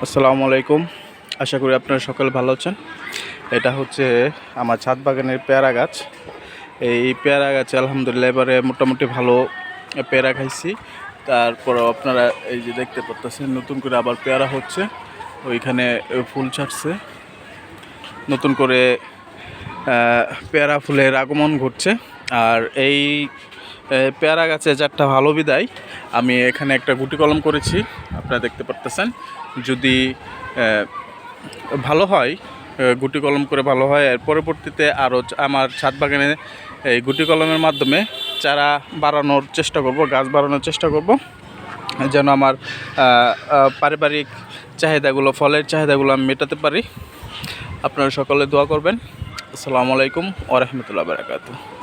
আসসালামু আলাইকুম। আশা করি আপনারা সকলে ভালো আছেন। এটা হচ্ছে আমার ছাদ বাগানের পেয়ারা গাছ। এই পেয়ারা গাছে আলহামদুলিল্লাহ এবারে মোটামুটি ভালো পেয়ারা খাইছি। তারপরও আপনারা এই যে দেখতে পাচ্ছেন নতুন করে আবার পেয়ারা হচ্ছে, ওইখানে ফুল ছাড়ছে, নতুন করে পেয়ারা ফুলের আগমন ঘটছে। আর এই পেয়ারা গাছে যারটা ভালো বিদায় আমি এখানে একটা গুটি কলম করেছি, আপনারা দেখতে পাচ্ছেন। যদি ভালো হয়, গুটি কলম করে ভালো হয়, এর পরবর্তীতে আরও আমার ছাদ বাগানে এই গুটি কলমের মাধ্যমে চারা বাড়ানোর চেষ্টা করব, গাছ বাড়ানোর চেষ্টা করব, যেন আমার পারিবারিক চাহিদাগুলো, ফলের চাহিদাগুলো আমি মেটাতে পারি। আপনারা সকলে দোয়া করবেন। আসসালামু আলাইকুম ওয়া রাহমাতুল্লাহি ওয়া বারাকাতুহু।